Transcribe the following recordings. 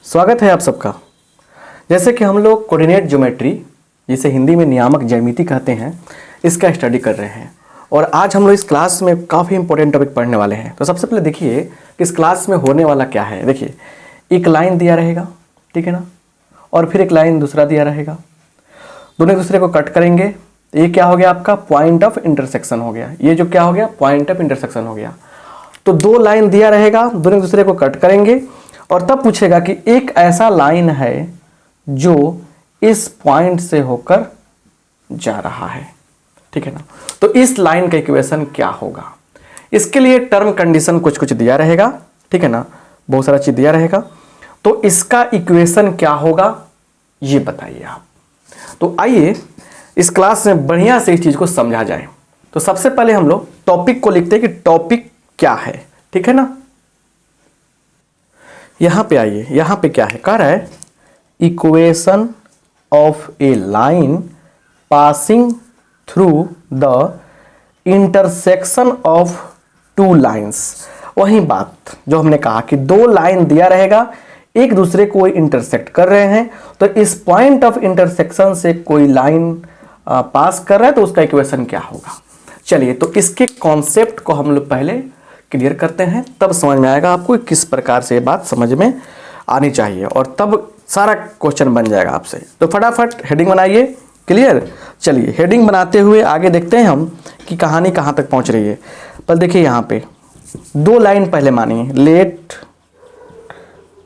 स्वागत है आप सबका। जैसे कि हम लोग कोऑर्डिनेट ज्योमेट्री, जिसे हिंदी में नियामक ज्यामिति कहते हैं, इसका स्टडी कर रहे हैं और आज हम लोग इस क्लास में काफ़ी इंपॉर्टेंट टॉपिक पढ़ने वाले हैं। तो सबसे पहले देखिए कि इस क्लास में होने वाला क्या है। देखिए, एक लाइन दिया रहेगा, ठीक है ना, और फिर एक लाइन दूसरा दिया रहेगा, दोनों एक दूसरे को कट करेंगे। ये क्या हो गया आपका पॉइंट ऑफ इंटरसेक्शन हो गया। ये जो क्या हो गया पॉइंट ऑफ इंटरसेक्शन हो गया। तो दो लाइन दिया रहेगा, दोनों एक दूसरे को कट करेंगे और तब पूछेगा कि एक ऐसा लाइन है जो इस पॉइंट से होकर जा रहा है, ठीक है ना। तो इस लाइन का इक्वेशन क्या होगा, इसके लिए टर्म कंडीशन कुछ कुछ दिया रहेगा, ठीक है ना, बहुत सारा चीज दिया रहेगा। तो इसका इक्वेशन क्या होगा ये बताइए आप। तो आइए इस क्लास में बढ़िया से इस चीज को समझा जाए। तो सबसे पहले हम लोग टॉपिक को लिखते हैं कि टॉपिक क्या है, ठीक है ना। यहां पे आइए, यहां पे क्या है, कह रहा है equation of A line passing through the intersection of two lines. वही बात जो हमने कहा कि दो लाइन दिया रहेगा, एक दूसरे को इंटरसेक्ट कर रहे हैं, तो इस पॉइंट ऑफ इंटरसेक्शन से कोई लाइन पास कर रहा है तो उसका इक्वेशन क्या होगा। चलिए, तो इसके कॉन्सेप्ट को हम लोग पहले क्लियर करते हैं, तब समझ में आएगा आपको किस प्रकार से बात समझ में आनी चाहिए और तब सारा क्वेश्चन बन जाएगा आपसे। तो फटाफट हेडिंग बनाइए। क्लियर। चलिए, हेडिंग बनाते हुए आगे देखते हैं हम कि कहानी कहाँ तक पहुँच रही है। पर देखिए यहाँ पे दो लाइन पहले मानिए, लेट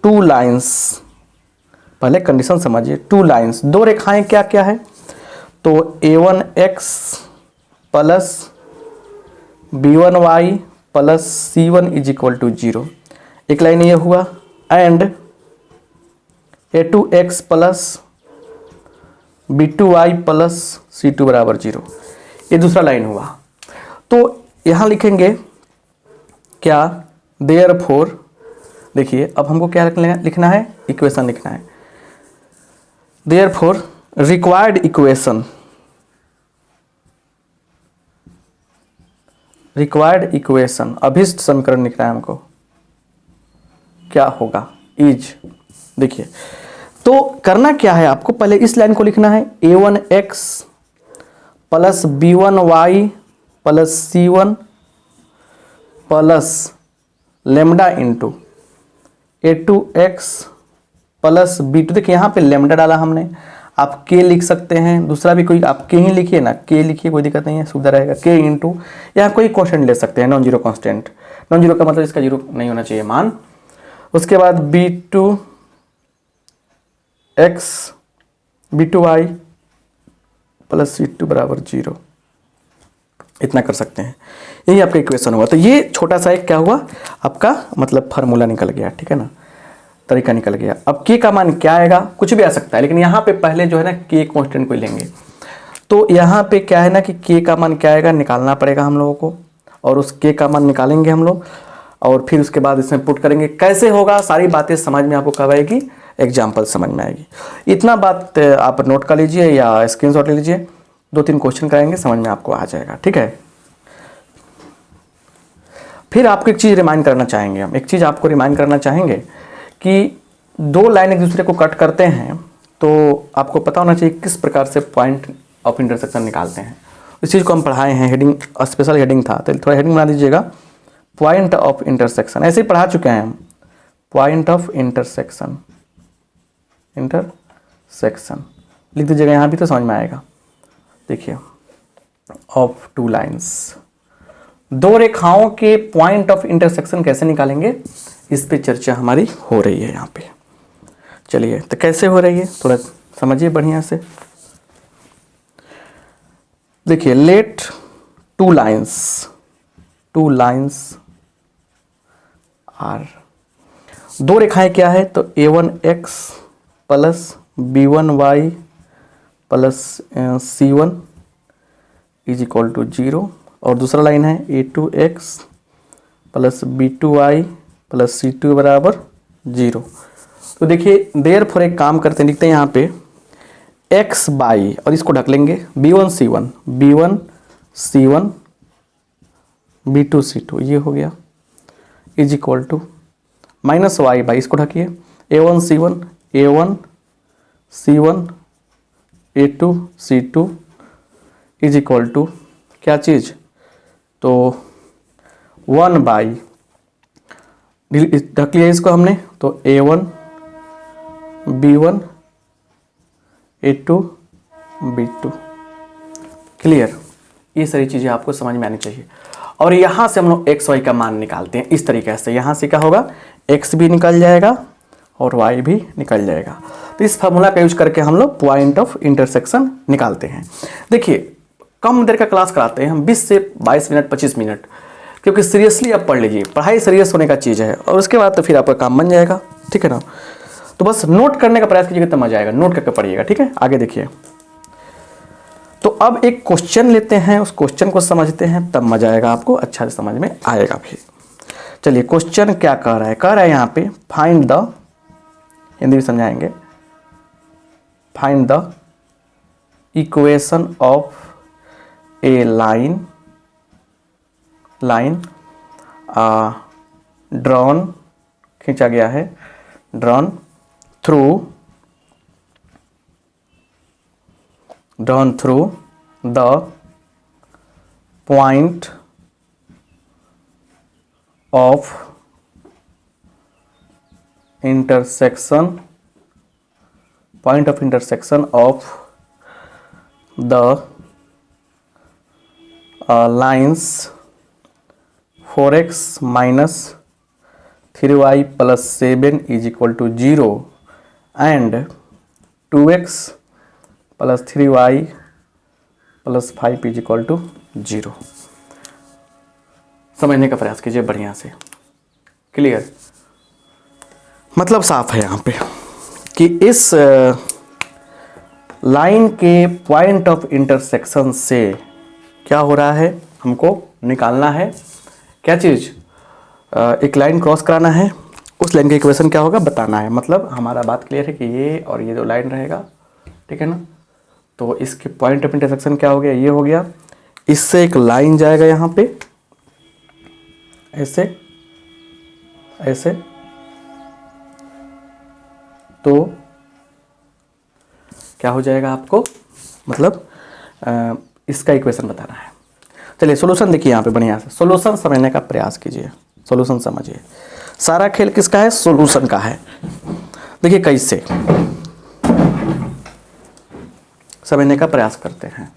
टू लाइंस, पहले कंडीशन समझिए। टू लाइंस, दो रेखाएं क्या क्या है, तो a1x plus b1y plus c1 is equal to 0, एक लाइन ये हुआ, and a2x plus b2y plus c2 बराबर 0, ये दूसरा लाइन हुआ। तो यहाँ लिखेंगे क्या, देयरफॉर, देखिए अब हमको क्या लिखना है, इक्वेशन लिखना है। Therefore required equation, required equation, अभिष्ट समीकरण लिखना है हमको, क्या होगा, इज। देखिए, तो करना क्या है आपको, पहले इस लाइन को लिखना है a1x plus b1y plus c1 plus lambda into a2x plus b2। देखिए यहाँ पे लेमडा डाला हमने, आप k लिख सकते हैं, दूसरा भी कोई आप k ही लिखिए ना, k लिखिए, कोई दिक्कत नहीं है, सुविधा रहेगा। k इंटू यहाँ कोई कांस्टेंट ले सकते हैं, non zero constant, non zero का मतलब इसका जीरो नहीं होना चाहिए मान। उसके बाद b2x b2y प्लस c2 बराबर 0, इतना कर सकते हैं। यही आपका इक्वेशन हुआ। तो ये छोटा सा एक क्या हुआ आपका, मतलब फार्मूला निकल गया, ठीक है ना, तरीका निकल गया। अब k का मान क्या आएगा, कुछ भी आ सकता है, लेकिन यहाँ पे पहले जो है ना k कांस्टेंट को लेंगे। तो यहाँ पे क्या है ना कि k का मान क्या आएगा निकालना पड़ेगा हम लोगों को, और उस k का मान निकालेंगे हम लोग और फिर उसके बाद इसमें पुट करेंगे। कैसे होगा सारी बातें समझ में आपको कब आएगी, एग्जाम्पल समझ में आएगी। इतना बात आप नोट कर लीजिए या स्क्रीनशॉट ले लीजिए, 2-3 क्वेश्चन कराएंगे, समझ में आपको आ जाएगा, ठीक है। फिर आपको एक चीज़ रिमाइंड करना चाहेंगे, हम एक चीज़ आपको रिमाइंड करना चाहेंगे कि दो लाइन एक दूसरे को कट करते हैं तो आपको पता होना चाहिए किस प्रकार से पॉइंट ऑफ इंटरसेक्शन निकालते हैं। इस चीज़ को हम पढ़ाए हैं, हेडिंग स्पेशल हेडिंग था, तो थोड़ा हेडिंग बना दीजिएगा, पॉइंट ऑफ इंटरसेक्शन, ऐसे ही पढ़ा चुके हैं हम, पॉइंट ऑफ इंटरसेक्शन, इंटरसेक्शन लिख दीजिएगा यहाँ भी तो समझ में आएगा। देखिए, ऑफ टू लाइन्स, दो रेखाओं के पॉइंट ऑफ इंटरसेक्शन कैसे निकालेंगे, इस पे चर्चा हमारी हो रही है यहाँ पे। चलिए, तो कैसे हो रही है थोड़ा समझिए बढ़िया से। देखिए, लेट टू लाइंस आर, दो रेखाएं क्या है, तो a1x plus b1y plus c1 is equal to 0, और दूसरा लाइन है a2x plus b2y plus c2 बराबर 0। तो देखिए, देयरफॉर एक काम करते हैं, लिखते हैं यहाँ पे x बाई, और इसको ढक लेंगे b1 c1 b2 c2, ये हो गया, is equal to minus y by, इसको ढकिए A1 C1 A1 C1 A2 C2 is equal to क्या चीज़, तो 1 बाई, ढक लिया इसको हमने, तो A1 B1 A2 B2। Clear, ये सारी चीज़ें आपको समझ में आनी चाहिए। और यहाँ से हम लोग एक्स वाई का मान निकालते हैं इस तरीके से। यहाँ से क्या होगा, एक्स भी निकल जाएगा और वाई भी निकल जाएगा। तो इस फार्मूला का यूज करके हम लोग पॉइंट ऑफ इंटरसेक्शन निकालते हैं। देखिए कम देर का क्लास कराते हैं हम, 20 से 22 मिनट 25 मिनट, क्योंकि सीरियसली आप पढ़ लीजिए, पढ़ाई सीरियस होने का चीज़ है, और उसके बाद तो फिर आपका काम बन जाएगा। ठीक है ना, तो बस नोट करने का प्रयास कीजिएगा, तब मजा आएगा, नोट करके पढ़िएगा। ठीक है, आगे देखिए। तो अब एक क्वेश्चन लेते हैं, उस क्वेश्चन को समझते हैं, तब मजा आएगा, आपको अच्छा से समझ में आएगा। फिर चलिए क्वेश्चन क्या कह रहा है, कह रहा है यहाँ पे फाइंड द, हिंदी में समझाएंगे, find the equation of A line drawn, खींचा गया है, drawn through the point of intersection of the lines 4x minus 3y plus 7 is equal to 0 and 2x plus 3y plus 5 is equal to 0। समझने का प्रयास कीजिए बढ़िया से। Clear, मतलब साफ है यहाँ पे कि इस लाइन के पॉइंट ऑफ इंटरसेक्शन से क्या हो रहा है, हमको निकालना है क्या चीज़, एक लाइन क्रॉस कराना है, उस लाइन का इक्वेशन क्या होगा बताना है। मतलब हमारा बात क्लियर है कि ये और ये जो लाइन रहेगा, ठीक है ना, तो इसके पॉइंट ऑफ इंटरसेक्शन क्या हो गया, ये हो गया, इससे एक लाइन जाएगा यहाँ पे ऐसे ऐसे, तो क्या हो जाएगा आपको, मतलब इसका इक्वेशन बताना है। चलिए सॉल्यूशन देखिए यहाँ पे बढ़िया से, सॉल्यूशन समझने का प्रयास कीजिए, सॉल्यूशन समझिए। सारा खेल किसका है, सॉल्यूशन का है। देखिए कैसे समझने का प्रयास करते हैं,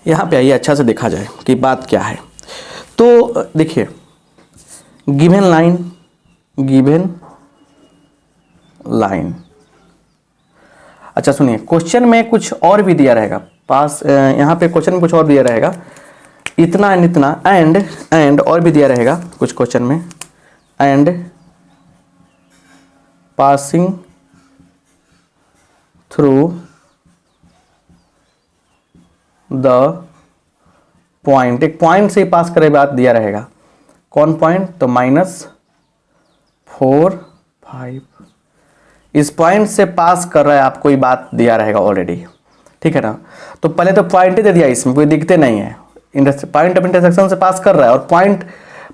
यहाँ पे आइए अच्छा से देखा जाए कि बात क्या है। तो देखिए गिवन लाइन, अच्छा सुनिए, क्वेश्चन में कुछ और भी दिया रहेगा, पास यहाँ पे क्वेश्चन में कुछ और दिया रहेगा, इतना एंड इतना, एंड और भी दिया रहेगा कुछ क्वेश्चन में, and passing through the point, एक पॉइंट से ही पास करे बात दिया रहेगा, कौन पॉइंट, तो -4 5, इस पॉइंट से पास कर रहा है आपको, ये बात दिया रहेगा ऑलरेडी। ठीक है ना, तो पहले तो पॉइंट ही दे दिया, इसमें कोई दिखते नहीं है, पॉइंट ऑफ इंटरसेक्शन से पास कर रहा है। और पॉइंट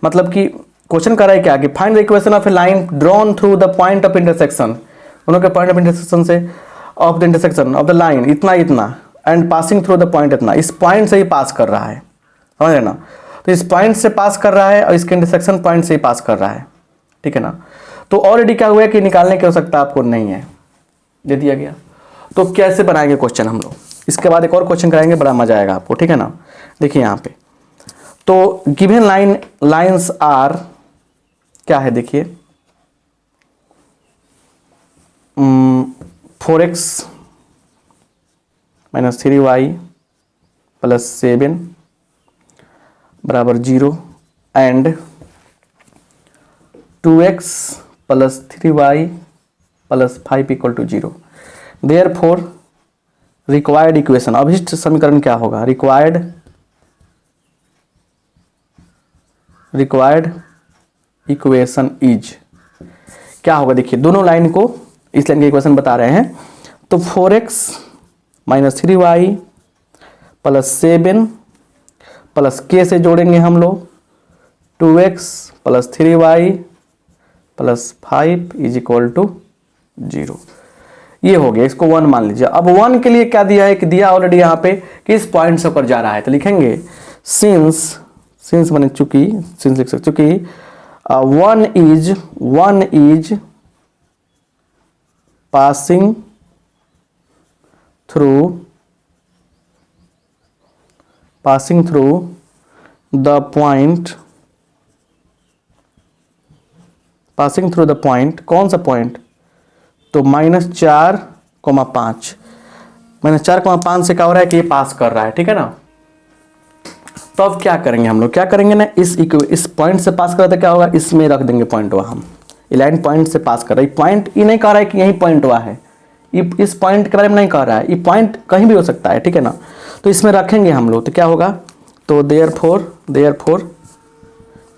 मतलब कि क्वेश्चन कर रहा है क्या कि find the equation of A line drawn through the point of intersection, दोनों के पॉइंट ऑफ इंटरसेक्शन से, of the intersection of the line इतना इतना, and passing through the point इतना, इस पॉइंट से ही पास कर रहा है, समझ रहे ना, तो इस पॉइंट से पास कर रहा है और इसके इंटरसेक्शन पॉइंट से ही पास कर रहा है। ठीक है ना, तो ऑलरेडी क्या हुआ कि निकालने की आवश्यकता आपको नहीं है, दे दिया गया। तो कैसे बनाएंगे क्वेश्चन हम लोग, इसके बाद एक और क्वेश्चन कराएंगे, बड़ा मजा आएगा आपको। ठीक है ना, देखिए यहाँ पे तो गिवन लाइन्स आर क्या है, देखिए 4x - 3y + 7 = 0 and 2x + 3y + 5 = 0। Therefore required equation, अभिष्ट समीकरण क्या होगा, रिक्वायर्ड इक्वेशन इज क्या होगा, देखिए दोनों लाइन को, इस लाइन के इक्वेशन बता रहे हैं, तो 4x - 3y + 7 + k से जोड़ेंगे हम लोग, 2x + 3y plus 5 is equal to 0। ये हो गया, इसको 1 मान लीजिए। अब 1 के लिए क्या दिया है कि दिया ऑलरेडी यहाँ पे कि इस पॉइंट से ऊपर जा रहा है, तो लिखेंगे सिंस मैंने चूंकि सिंस लिख सकते चूंकि 1 is passing through the point, कौन सा पॉइंट, तो -4,5 -4,5 से क्या हो रहा है कि ये पास कर रहा है, ठीक है ना। तो अब क्या करेंगे हम लोग, क्या करेंगे ना, इस पॉइंट से पास कर रहा था, क्या होगा, इसमें रख देंगे पॉइंट वह हम लाइन पॉइंट से पास कर रहा है। पॉइंट ये नहीं कह रहा है कि यही पॉइंट हुआ है, ये इस पॉइंट के बारे में नहीं कह रहा है, ये पॉइंट कहीं भी हो सकता है, ठीक है ना। तो इसमें रखेंगे हम लोग, तो क्या होगा, तो therefore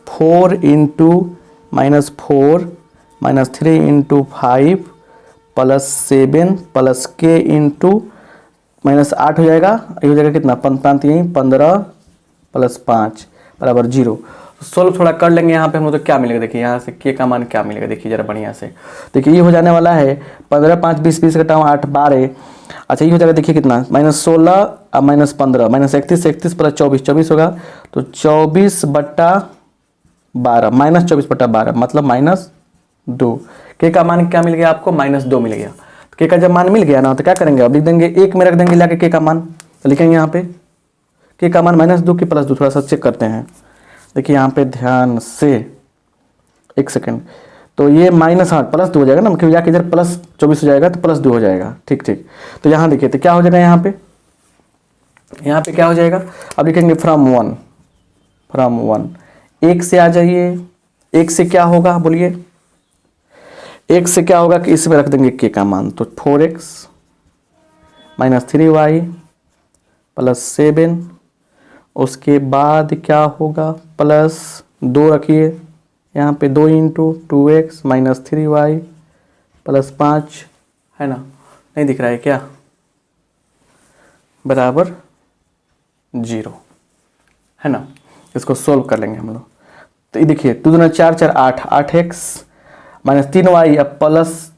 4 into -4 -3 into 5 plus 7 plus k into -8 हो जाएगा, ये हो जाएगा कितना, 15 प्लस 5 बराबर 0। सोल्व थोड़ा कर लेंगे यहाँ पे हम लोग, तो क्या मिलेगा, देखिए यहाँ से k का मान क्या मिलेगा, देखिए जरा बढ़िया से। देखिए ये हो जाने वाला है 15 5 20 20 घटाओ 8 12, अच्छा ये हो जाएगा, देखिए कितना, -16 और -15 -31 31 प्लस 24 24 होगा, तो 24/12 -24/12 मतलब -2। k का मान क्या मिल गया आपको, -2 मिल गया। k का जब मान मिल गया ना, तो क्या करेंगे, अब लिख देंगे 1 में रख देंगे लाके k का मान, तो लिखेंगे यहाँ पे k का मान -2 की +2, थोड़ा सा चेक करते हैं। देखिए यहाँ पे ध्यान से, एक सेकंड, तो ये -8 +2 हो जाएगा ना, क्योंकि जाके इधर +24 हो जाएगा, तो +2 हो जाएगा, ठीक। तो यहाँ देखिए, तो क्या हो जाएगा, यहाँ पे क्या हो जाएगा, अब लिखेंगे फ्रॉम वन 1 से आ जाइए। 1 से क्या होगा बोलिए, 1 से क्या होगा कि इसमें रख देंगे k का मान, तो 4x -3y प्लस 7, उसके बाद क्या होगा, प्लस 2 रखिए यहाँ पे, 2 इंटू 2x -3y प्लस 5 है ना, नहीं दिख रहा है क्या, बराबर 0 है ना। इसको सोल्व कर लेंगे हम लोग, तो ये देखिए 2 दूना 4 4 8 8x -3y अब प्लस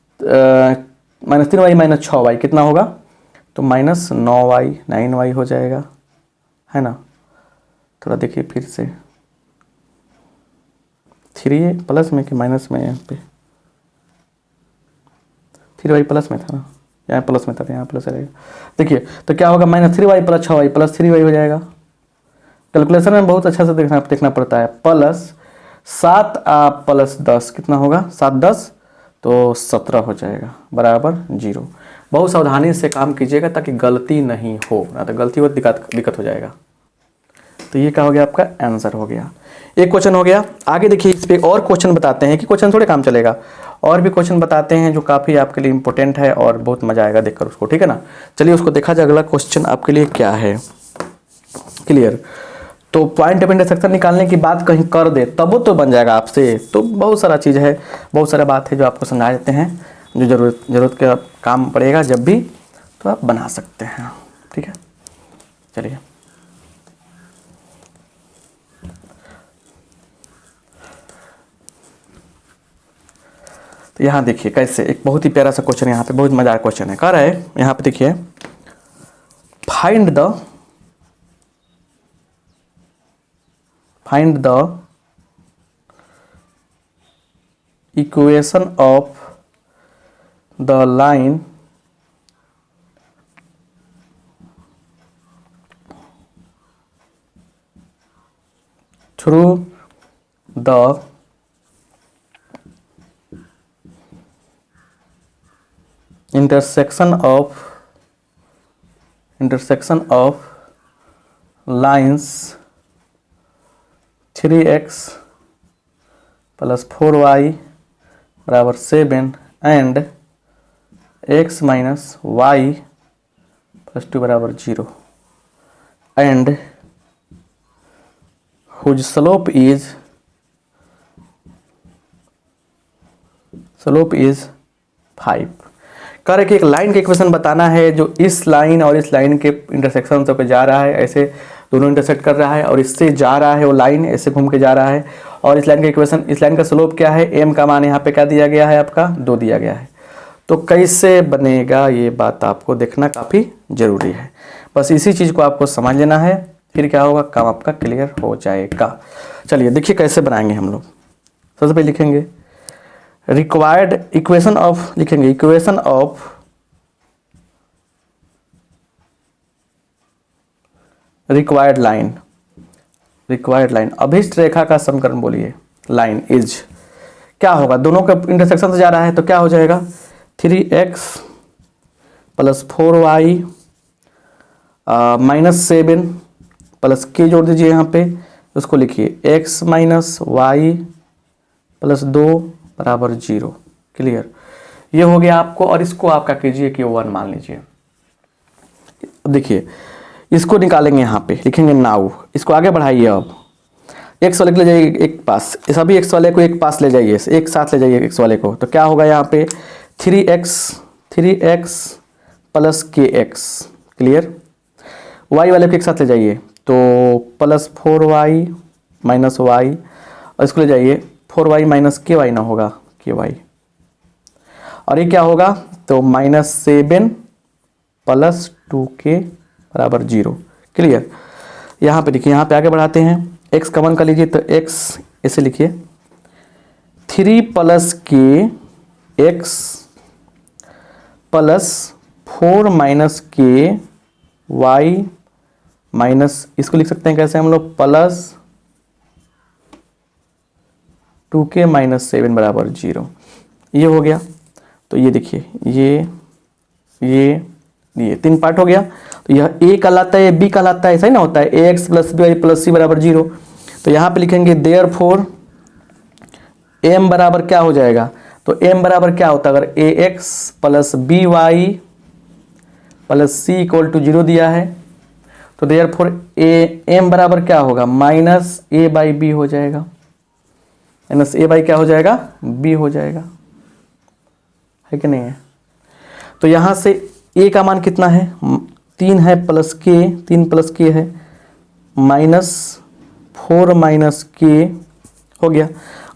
-3y -6y कितना होगा, तो -9y 9y हो जाएगा, है ना। थोड़ा देखिए फिर से, 3 प्लस में कि माइनस में, यहाँ पे 3y प्लस में था ना, यहाँ प्लस में था, यहाँ प्लस रहेगा। देखिए तो क्या होगा, -3y plus 6y plus 3y हो जाएगा। कैलकुलेशन में बहुत अच्छा से देखना पड़ता है। प्लस 7 प्लस 10 कितना होगा, 7 10 तो 17 हो जाएगा, बराबर 0। बहुत सावधानी से काम कीजिएगा ताकि गलती नहीं हो, ना तो गलती हो दिक्कत हो जाएगा। तो ये क्या हो गया, आपका आंसर हो गया। एक क्वेश्चन हो गया। आगे देखिए इस पे और क्वेश्चन बताते हैं, कि क्वेश्चन थोड़े काम चलेगा, और भी क्वेश्चन बताते हैं जो काफ़ी आपके लिए इंपॉर्टेंट है और बहुत मजा आएगा देखकर उसको, ठीक है ना। चलिए उसको देखा जाए, अगला क्वेश्चन आपके लिए क्या है, क्लियर। तो पॉइंट ऑफ इंटरसेक्शन निकालने की बात कहीं कर दे तब वो तो बन जाएगा आपसे। तो बहुत सारा चीज़ है, बहुत सारा बात है जो आपको समझा देते हैं, जो ज़रूरत का काम पड़ेगा जब भी, तो आप बना सकते हैं, ठीक है। चलिए तो यहाँ देखिए कैसे, एक बहुत ही प्यारा सा क्वेश्चन, यहाँ पे बहुत मज़ेदार क्वेश्चन है। कह रहा है यहाँ पे देखिए, find the equation of the line through the intersection of lines 3x plus 4y बराबर 7 and x minus y plus 2 बराबर 0 and whose slope is 5। कह रहे कि एक लाइन का इक्वेशन बताना है जो इस लाइन और इस लाइन के इंटरसेक्शन से जा रहा है, ऐसे दोनों इंटरसेक्ट कर रहा है और इससे जा रहा है, वो लाइन ऐसे घूम के जा रहा है। और इस लाइन का इक्वेशन, इस लाइन का स्लोप क्या है, m का मान यहाँ पे क्या दिया गया है, आपका 2 दिया गया है। तो कैसे बनेगा ये बात आपको देखना काफ़ी ज़रूरी है। बस इसी चीज़ को आपको समझ लेना है, फिर क्या होगा, काम आपका क्लियर हो जाएगा। चलिए देखिए कैसे बनाएंगे हम लोग। सबसे पहले लिखेंगे रिक्वायर्ड इक्वेशन ऑफ, लिखेंगे equation of required line, required line, अभीष्ट रेखा का समीकरण बोलिए, लाइन इज क्या होगा, दोनों का इंटरसेक्शन से जा रहा है तो क्या हो जाएगा, 3x प्लस 4y -7 प्लस के जोड़ दीजिए यहाँ पे, उसको लिखिए x माइनस वाई प्लस 2 बराबर 0। क्लियर, ये हो गया आपको। और इसको आपका कीजिए कि 1 मान लीजिए। देखिए इसको निकालेंगे, यहाँ पे लिखेंगे नाउ, इसको आगे बढ़ाइए। अब x वाले को ले जाइए एक पास, सभी x वाले को एक पास ले जाइए, एक साथ ले जाइए x वाले को, तो क्या होगा यहाँ पे 3x plus kx। Clear, y वाले को एक साथ ले जाइए तो प्लस 4y माइनस वाई, और इसको ले जाइए 4y माइनस ky ना होगा ky, और ये क्या होगा तो -7 प्लस 2k बराबर 0। क्लियर, यहाँ पे देखिए, यहाँ पे आगे बढ़ाते हैं, x कॉमन कर लीजिए तो x ऐसे लिखिए 3 plus k x plus 4 minus के y माइनस, इसको लिख सकते हैं कैसे हम लोग, प्लस 2k माइनस 7 बराबर 0। ये हो गया। तो ये देखिए ये 3 पार्ट हो गया। तो यह a कहलाता है, b कहलाता है, ऐसा ही ना होता है, ax plus b plus c बराबर 0। तो यहाँ पे लिखेंगे देयरफॉर m बराबर क्या हो जाएगा, तो m बराबर क्या होता है, अगर ax plus by plus c equal to 0 दिया है तो देयरफॉर m बराबर क्या होगा, माइनस a बाई बी हो जाएगा, माइनस a बाई क्या हो जाएगा, b हो जाएगा, है कि नहीं है। तो यहाँ से a का मान कितना है, 3 है प्लस k, 3 प्लस k है -4 माइनस k हो गया।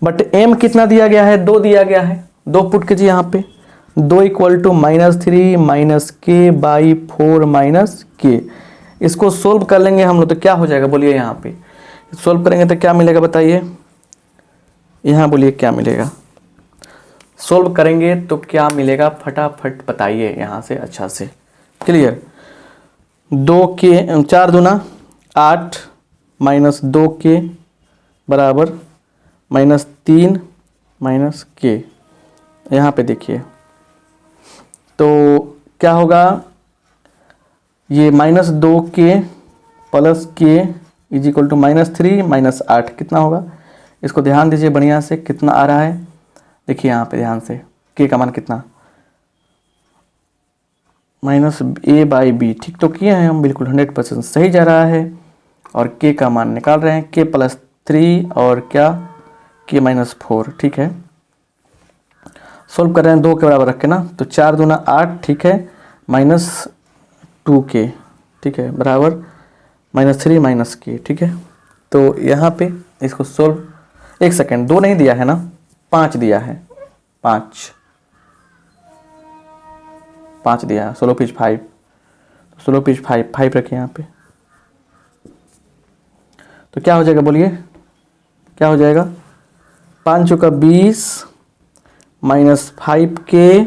बट m कितना दिया गया है, 2 दिया गया है, 2 पुट कीजिए यहाँ पे, 2 इक्वल टू -3 माइनस के बाई 4 माइनस के। इसको सोल्व कर लेंगे हम लोग तो क्या हो जाएगा, बोलिए यहाँ पे सोल्व करेंगे तो क्या मिलेगा बताइए, यहाँ बोलिए क्या मिलेगा, सोल्व करेंगे तो क्या मिलेगा, फटाफट बताइए यहाँ से अच्छा से। क्लियर, 2 के 4 दूना 8 माइनस 2 के बराबर -3 माइनस के। यहाँ पे देखिए तो क्या होगा, ये -2 के प्लस के इज इक्वल टू -3 माइनस 8 कितना होगा, इसको ध्यान दीजिए बढ़िया से, कितना आ रहा है देखिए यहाँ पे ध्यान से, के का मान कितना, -a बाई बी। ठीक तो किए हैं हम, बिल्कुल 100% सही जा रहा है। और के का मान निकाल रहे हैं, के प्लस 3 और क्या के -4। ठीक है, सोल्व कर रहे हैं 2 के बराबर रख के ना, तो 4 दूना 8, ठीक है, -2k, ठीक है, बराबर -3 माइनस के। ठीक है, तो यहाँ पे इसको सोल्व, 1 सेकेंड, 2 नहीं दिया है ना, 5 दिया है, 5 दिया है, 16 पीस 5, 16 पीस 5 रखें यहाँ पे, तो क्या हो जाएगा बोलिए, क्या हो जाएगा, 5 चौका 20 minus 5k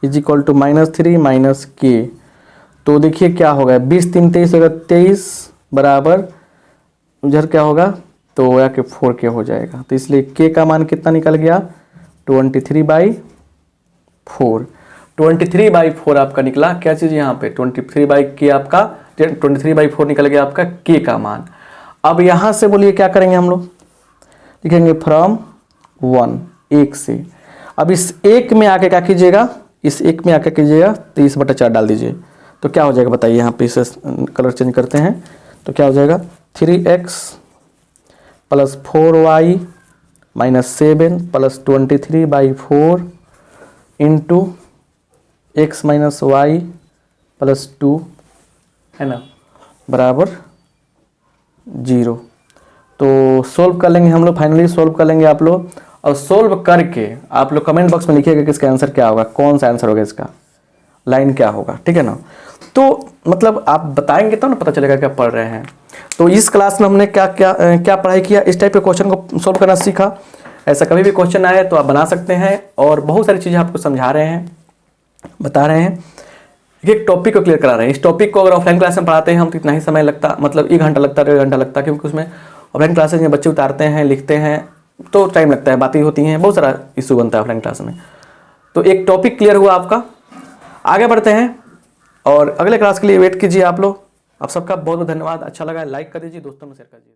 is equal to -3 minus k. तो देखिए क्या होगा, 20 3 23 होगा 23 बराबर उधर क्या होगा, तो या के 4k हो जाएगा। तो इसलिए k का मान कितना निकल गया, 23/4। 23/4 आपका निकला, क्या चीज़ यहाँ पे 23/k आपका 23/4 निकल गया आपका k का मान। अब यहाँ से बोलिए क्या करेंगे हम लोग, लिखेंगे फ्रॉम 1, 1 से। अब इस 1 में आके क्या कीजिएगा, इस 1 में आके कीजिएगा 23/4 डाल दीजिए, तो क्या हो जाएगा बताइए। यहाँ पे इसे कलर चेंज करते हैं तो क्या हो जाएगा, 3x प्लस 4y minus 7 plus 23/4 into x minus y plus 2, है ना, बराबर 0। तो सोल्व कर लेंगे हम लोग, फाइनली सोल्व कर लेंगे आप लोग, और सोल्व करके आप लोग कमेंट बॉक्स में लिखिएगा कि इसका आंसर क्या होगा, कौन सा आंसर होगा, इसका लाइन क्या होगा, ठीक है ना। तो मतलब आप बताएंगे तो ना पता चलेगा क्या पढ़ रहे हैं। तो इस क्लास में हमने क्या क्या क्या पढ़ाई किया, इस टाइप के क्वेश्चन को सोल्व करना सीखा। ऐसा कभी भी क्वेश्चन आए तो आप बना सकते हैं, और बहुत सारी चीज़ें आपको समझा रहे हैं, बता रहे हैं, एक टॉपिक को क्लियर करा रहे हैं। इस टॉपिक को अगर ऑफलाइन क्लास में पढ़ाते हैं हम तो इतना ही समय लगता, मतलब 1 घंटा लगता, 1.5 घंटा लगता, क्योंकि उसमें ऑफलाइन क्लासेज में बच्चे उतारते हैं, लिखते हैं, तो टाइम लगता है, बातें होती हैं, बहुत सारा इशू बनता है ऑफलाइन क्लास में। तो एक टॉपिक क्लियर हुआ आपका। आगे बढ़ते हैं और अगले क्लास के लिए वेट कीजिए आप लोग। आप सबका बहुत बहुत धन्यवाद। अच्छा लगा लाइक कर दीजिए, दोस्तों में शेयर कर दीजिए।